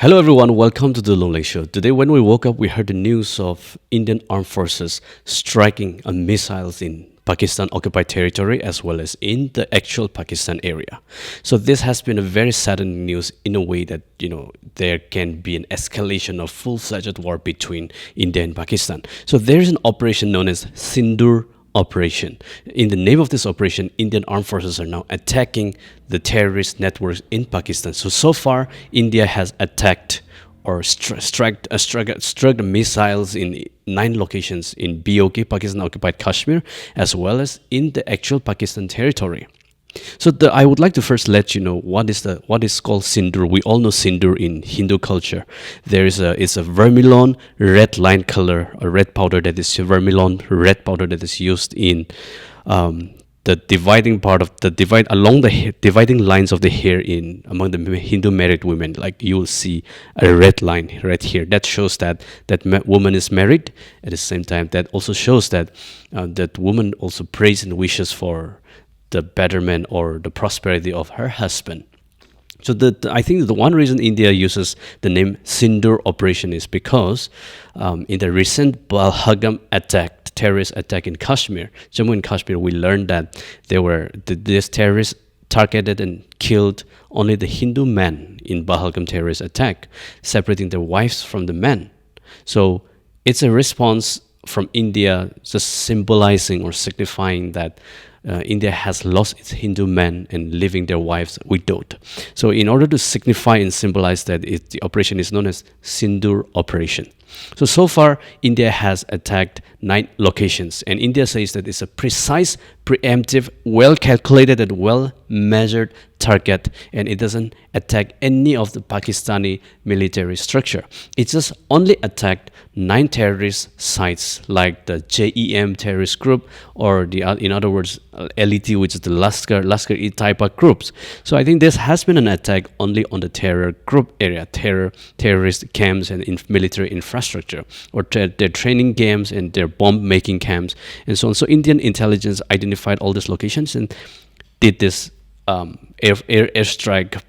Hello everyone, welcome to the Lungleng show. Today when we woke up we heard the news of Indian armed forces striking missiles in Pakistan occupied territory as well as in the actual Pakistan area. So this has been a very saddening news in a way that there can be an escalation of full-fledged war between India and Pakistan. So there is an operation known as Sindoor operation. In the name of this operation, Indian armed forces are now attacking the terrorist networks in Pakistan. So far, India has attacked or struck missiles in 9 locations in BOK, Pakistan occupied Kashmir, as well as in the actual Pakistan territory. I would like to first let you know what is called sindoor. We all know sindoor in Hindu culture. It's a vermilion red line color, a red powder that is vermilion red powder that is used in the dividing part of the divide along the dividing lines of the hair in among the Hindu married women. Like you will see a red line right here that shows that woman is married. At the same time, that also shows that that woman also prays and wishes for the betterment or the prosperity of her husband. I think the one reason India uses the name Sindoor operation is because in the recent Balhagam attack, terrorist attack in Kashmir, Jammu and Kashmir, we learned that these terrorists targeted and killed only the Hindu men in Balhagam terrorist attack, separating their wives from the men. So it's a response from India, just symbolizing or signifying that India has lost its Hindu men and leaving their wives widowed. So in order to signify and symbolize that, the operation is known as Sindoor operation. So far, India has attacked 9 locations, and India says that it's a precise, preemptive, well-calculated and well-measured target, and it doesn't attack any of the Pakistani military structure. It just only attacked 9 terrorist sites like the JEM terrorist group, or in other words, LET, which is the Lashkar-e-Taiba groups. So I think this has been an attack only on the terror group area, terrorist camps and military infrastructure, or their training camps and their bomb-making camps, and so on. So Indian intelligence identified all these locations and did this airstrike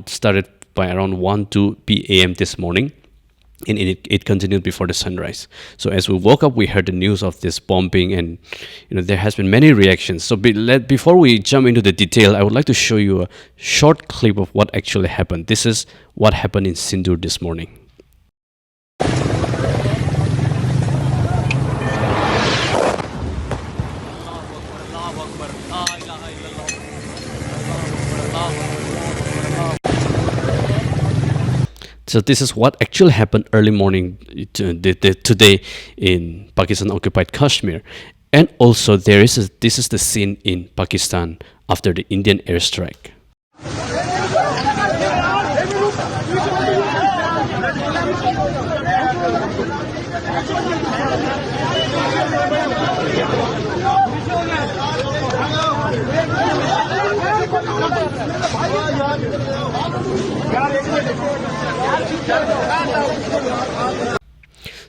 started by around 1-2 p.m. this morning, and it continued before the sunrise. So as we woke up, we heard the news of this bombing, and there has been many reactions. So before we jump into the detail, I would like to show you a short clip of what actually happened. This is what happened in Sindoor this morning. So this is what actually happened early morning today in Pakistan occupied Kashmir. And also this is the scene in Pakistan after the Indian airstrike.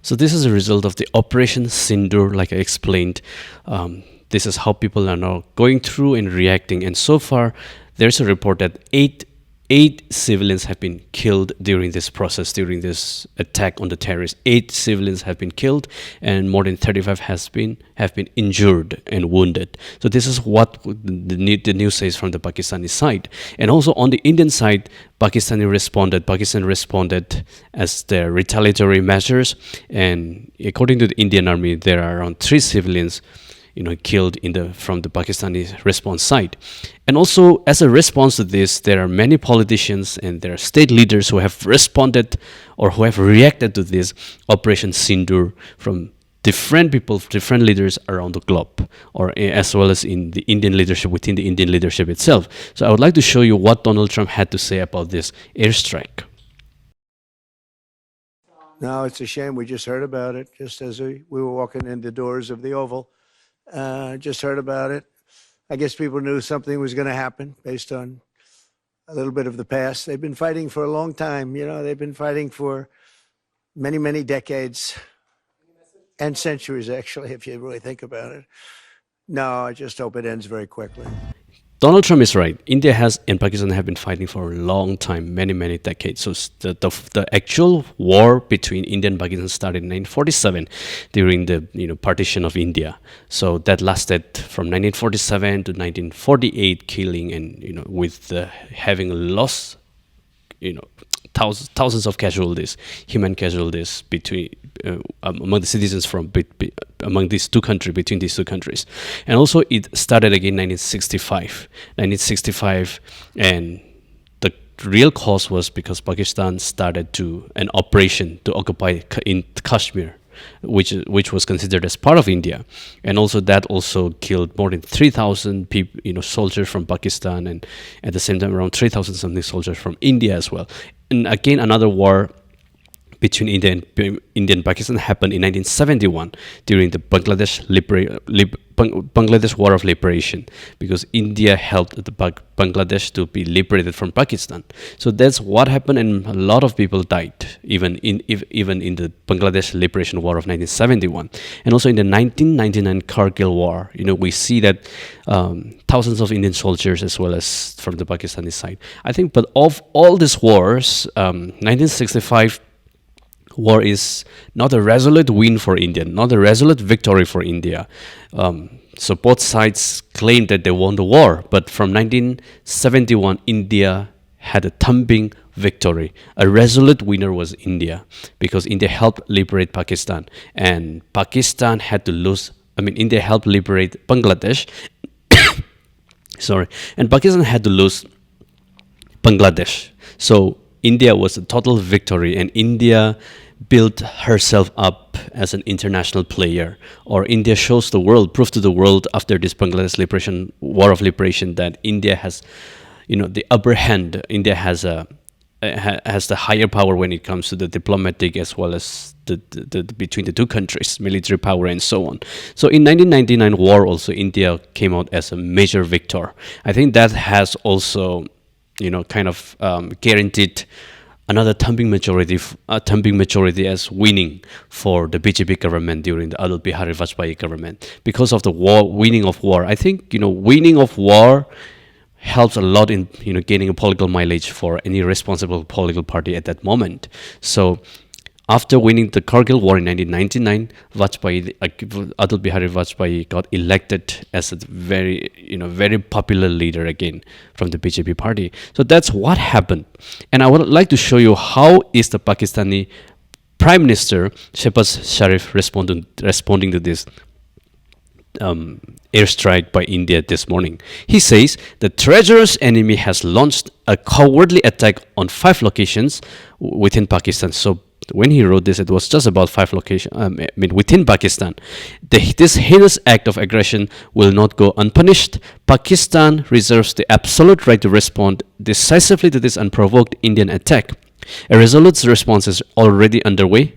So this is a result of the Operation Sindoor, like I explained. This is how people are now going through and reacting. And so far, there's a report that eight civilians have been killed during this process, during this attack on the terrorists. 8 civilians have been killed, and more than 35 have been injured and wounded. So this is what the news says from the Pakistani side. And also on the Indian side, Pakistan responded as their retaliatory measures. And according to the Indian army, there are around 3 civilians killed from the Pakistani response side. And also, as a response to this, there are many politicians and there are state leaders who have responded or who have reacted to this Operation Sindoor from different people, different leaders around the globe, or as well as in the Indian leadership, within the Indian leadership itself. So I would like to show you what Donald Trump had to say about this airstrike. No, it's a shame. We just heard about it just as we were walking in the doors of the Oval. Just heard about it. I guess people knew something was going to happen based on a little bit of the past. They've been fighting for a long time. They've been fighting for many, many decades and centuries, actually, if you really think about it. No, I just hope it ends very quickly. Donald Trump is right. India has and Pakistan have been fighting for a long time, many, many decades. So the actual war between India and Pakistan started in 1947 during the partition of India. So that lasted from 1947 to 1948, killing and with having lost thousands of casualties, human casualties between among the citizens from among these two countries, between these two countries. And also it started again 1965, and the real cause was because Pakistan started to an operation to occupy in Kashmir, which was considered as part of India, and also that also killed more than 3,000 people, soldiers from Pakistan, and at the same time around 3,000 something soldiers from India as well. And again, another war between India and Pakistan happened in 1971 during the Bangladesh War of Liberation, because India helped the Bangladesh to be liberated from Pakistan. So that's what happened, and a lot of people died, even in the Bangladesh Liberation War of 1971, and also in the 1999 Kargil War. We see that thousands of Indian soldiers as well as from the Pakistani side. I think, but of all these wars, 1965 war is not a resolute win for India, not a resolute victory for India. So both sides claimed that they won the war, but from 1971, India had a thumping victory. A resolute winner was India, because India helped liberate Pakistan, and Pakistan had to lose. India helped liberate Bangladesh. Sorry, and Pakistan had to lose Bangladesh. So India was a total victory, and India built herself up as an international player, or India shows the world, prove to the world after this Bangladesh liberation, war of liberation, that India has, the upper hand. India has the higher power when it comes to the diplomatic as well as the between the two countries, military power and so on. So in 1999 war also, India came out as a major victor. I think that has also kind of guaranteed another thumping majority as winning for the BJP government during the Atal Bihari Vajpayee government, because of the winning of war. I think winning of war helps a lot in gaining a political mileage for any responsible political party at that moment. So after winning the Kargil War in 1999, Atal Bihari Vajpayee got elected as a very popular leader again from the BJP party. So that's what happened. And I would like to show you how is the Pakistani Prime Minister Shehbaz Sharif responding to this airstrike by India this morning. He says the treacherous enemy has launched a cowardly attack on 5 locations within Pakistan. So when he wrote this, it was just about 5 locations within Pakistan. This heinous act of aggression will not go unpunished. Pakistan reserves the absolute right to respond decisively to this unprovoked Indian attack. A resolute response is already underway.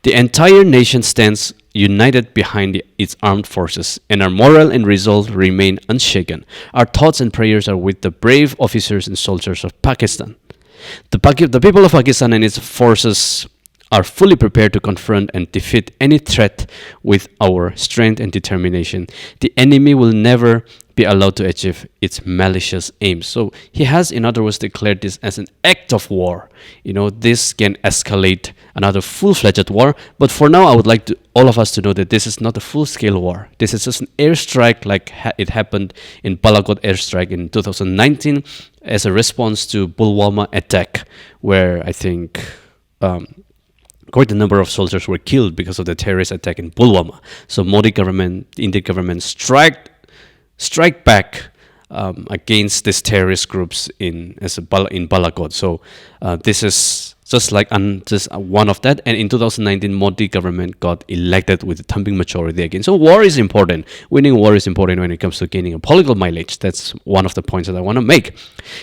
The entire nation stands united behind its armed forces, and our morale and resolve remain unshaken. Our thoughts and prayers are with the brave officers and soldiers of Pakistan. The people of Pakistan and its forces are fully prepared to confront and defeat any threat with our strength and determination. The enemy will never be allowed to achieve its malicious aims. So he has, in other words, declared this as an act of war. This can escalate another full-fledged war. But for now, I would like all of us to know that this is not a full-scale war. This is just an airstrike, like it happened in Balakot airstrike in 2019 as a response to Pulwama attack, where I think quite a number of soldiers were killed because of the terrorist attack in Pulwama. So Modi government, Indian government strike back against these terrorist groups in Balakot. So this is just like just one of that. And in 2019, Modi government got elected with a thumping majority again. So war is important. Winning war is important when it comes to gaining a political mileage. That's one of the points that I want to make.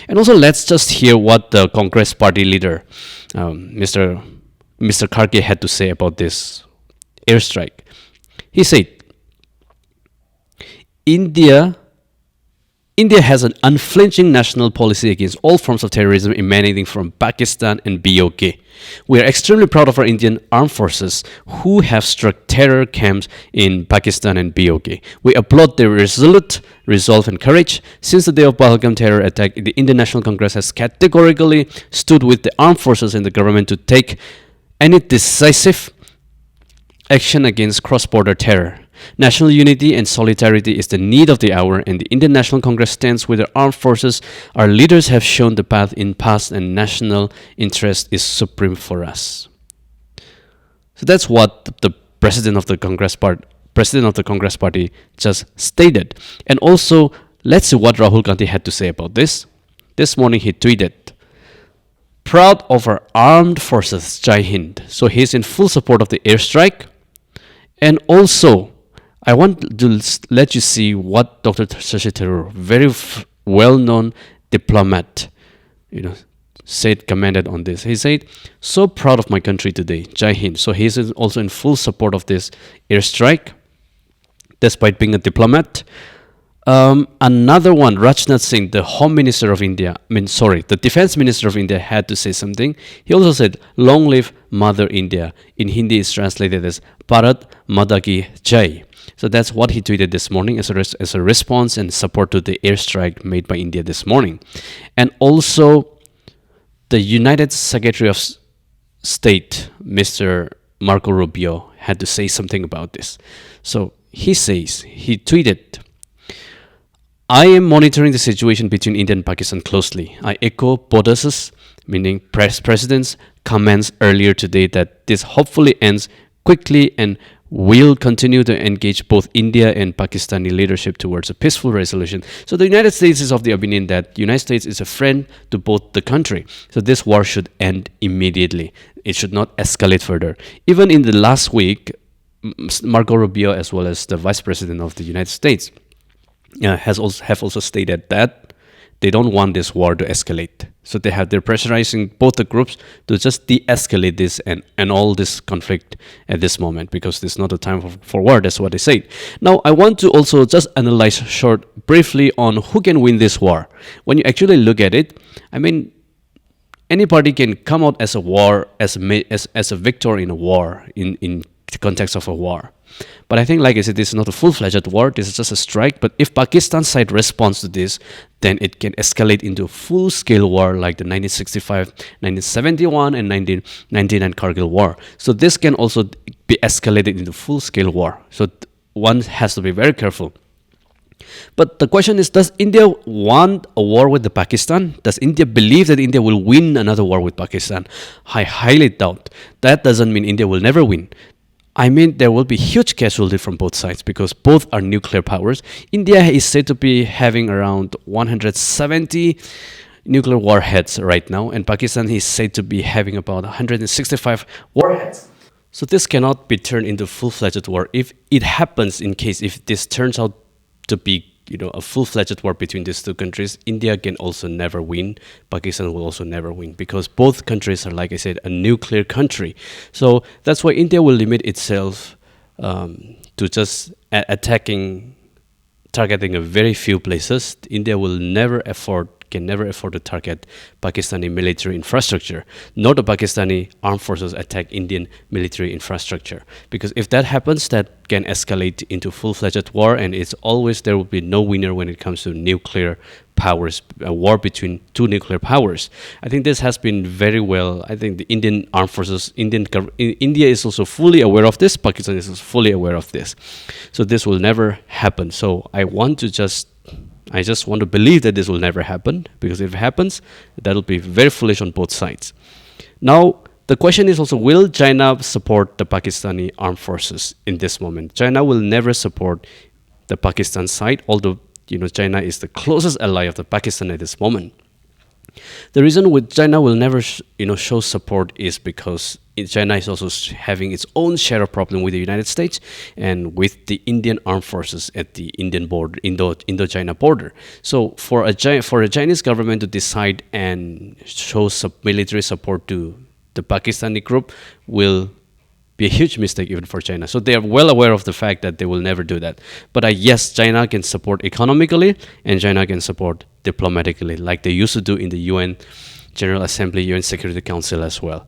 And also, let's just hear what the Congress party leader, Mr. Kharge, had to say about this airstrike. He said, India India has an unflinching national policy against all forms of terrorism emanating from Pakistan and BOK. We are extremely proud of our Indian armed forces who have struck terror camps in Pakistan and BOK. We applaud their resolute resolve and courage. Since the day of Pahalgam terror attack, the Indian National Congress has categorically stood with the armed forces and the government to take any decisive action against cross-border terror. National unity and solidarity is the need of the hour, and the Indian National Congress stands with the armed forces. Our leaders have shown the path in past, and national interest is supreme for us. So that's what the president of the Congress Party just stated. And also, let's see what Rahul Gandhi had to say about this. This morning he tweeted, "Proud of our armed forces, Jai Hind." So he's in full support of the airstrike. And also, I want to let you see what Dr. Shashi Tharoor, very well-known diplomat, commented on this. He said, "So proud of my country today, Jai Hind." So he's also in full support of this airstrike, despite being a diplomat. Another one, Rajnath Singh, the the defense minister of India, had to say something. He also said, "Long live Mother India." In Hindi, is translated as Bharat Mata Ki Jai. So that's what he tweeted this morning as a response and support to the airstrike made by India this morning. And also, the United Secretary of State, Mr. Marco Rubio, had to say something about this. So he tweeted, "I am monitoring the situation between India and Pakistan closely. I echo Bodas's, meaning President's, comments earlier today that this hopefully ends quickly and will continue to engage both India and Pakistani leadership towards a peaceful resolution." So the United States is of the opinion that the United States is a friend to both the country. So this war should end immediately. It should not escalate further. Even in the last week, Marco Rubio, as well as the Vice President of the United States, have also stated that they don't want this war to escalate. So they're pressurizing both the groups to just de-escalate this and all this conflict at this moment, because this is not a time for war. That's what they say. Now, I want to also just analyze briefly on who can win this war. When you actually look at it, I mean, any party can come out as a war, as a victor in a war, in the context of a war. But I think, like I said, this is not a full-fledged war. This is just a strike. But if Pakistan's side responds to this, then it can escalate into a full-scale war like the 1965, 1971, and 1999 Kargil war. So this can also be escalated into full-scale war. So one has to be very careful. But the question is, does India want a war with the Pakistan? Does India believe that India will win another war with Pakistan? I highly doubt. That doesn't mean India will never win. I mean, there will be huge casualty from both sides because both are nuclear powers. India is said to be having around 170 nuclear warheads right now, and Pakistan is said to be having about 165 warheads. So this cannot be turned into full-fledged war. If it happens, if this turns out to be a full-fledged war between these two countries, India can also never win. Pakistan will also never win because both countries are, like I said, a nuclear country. So that's why India will limit itself to just targeting a very few places. India can never afford to target Pakistani military infrastructure, nor the Pakistani armed forces attack Indian military infrastructure. Because if that happens, that can escalate into full-fledged war, and there will be no winner when it comes to nuclear powers, a war between two nuclear powers. I think this has been very well. I think the Indian armed forces, India is also fully aware of this. Pakistan is also fully aware of this. So this will never happen. So I just want to believe that this will never happen, because if it happens, that will be very foolish on both sides. Now, the question is also, will China support the Pakistani armed forces in this moment? China will never support the Pakistan side, although China is the closest ally of the Pakistan at this moment. The reason with China will never show support is because China is also having its own share of problem with the United States and with the Indian armed forces at the Indian border, Indo-China border. So for a Chinese government to decide and show military support to the Pakistani group will be a huge mistake even for China. So they are well aware of the fact that they will never do that. But yes, China can support economically and China can support diplomatically, like they used to do in the UN General Assembly, UN Security Council as well.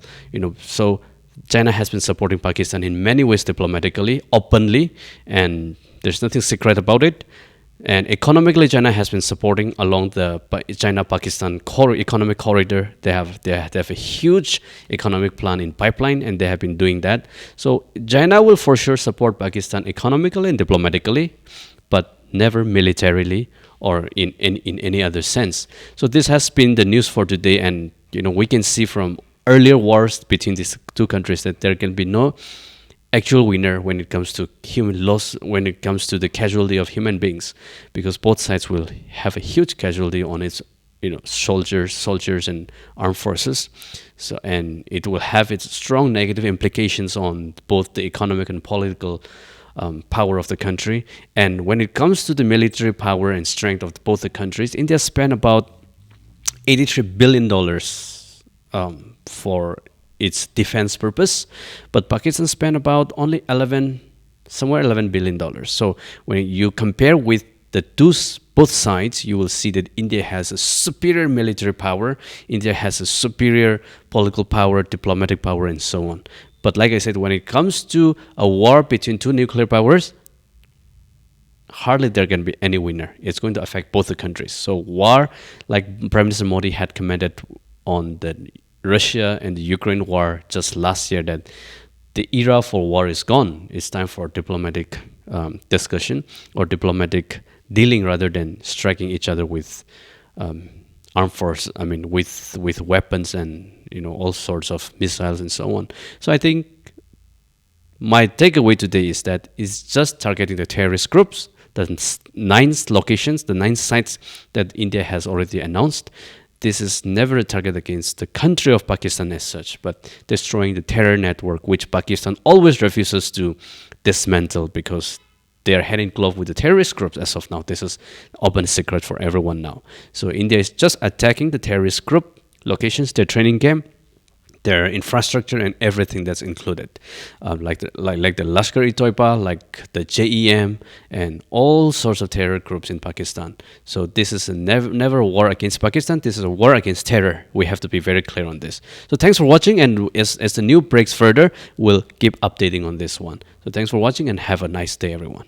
So China has been supporting Pakistan in many ways diplomatically, openly, and there's nothing secret about it. And economically, China has been supporting along the China-Pakistan economic corridor. They have a huge economic plan in pipeline, and they have been doing that. So China will for sure support Pakistan economically and diplomatically, but never militarily or in any other sense. So this has been the news for today, and we can see from earlier wars between these two countries that there can be no actual winner when it comes to human loss, when it comes to the casualty of human beings, because both sides will have a huge casualty on its soldiers and armed forces. So, and it will have its strong negative implications on both the economic and political power of the country. And when it comes to the military power and strength of both the countries, India spent about $83 billion for its defense purpose, but Pakistan spent about only somewhere $11 billion. So when you compare with both sides, you will see that India has a superior military power, India has a superior political power, diplomatic power, and so on. But like I said, when it comes to a war between two nuclear powers, hardly there can be any winner. It's going to affect both the countries. So war, like Prime Minister Modi had commented on the Russia and the Ukraine war just last year, that the era for war is gone. It's time for diplomatic discussion or diplomatic dealing rather than striking each other with armed force. I mean, with weapons and all sorts of missiles and so on. So I think my takeaway today is that it's just targeting the terrorist groups. The 9 locations, the 9 sites that India has already announced. This is never a target against the country of Pakistan as such, but destroying the terror network, which Pakistan always refuses to dismantle because they are hand in glove with the terrorist groups as of now. This is open secret for everyone now. So India is just attacking the terrorist group locations, their training camp, their infrastructure, and everything that's included, like the Lashkar-e-Toiba, like the JEM, and all sorts of terror groups in Pakistan. So this is never a war against Pakistan. This is a war against terror. We have to be very clear on this. So thanks for watching, and as the news breaks further, we'll keep updating on this one. So thanks for watching, and have a nice day, everyone.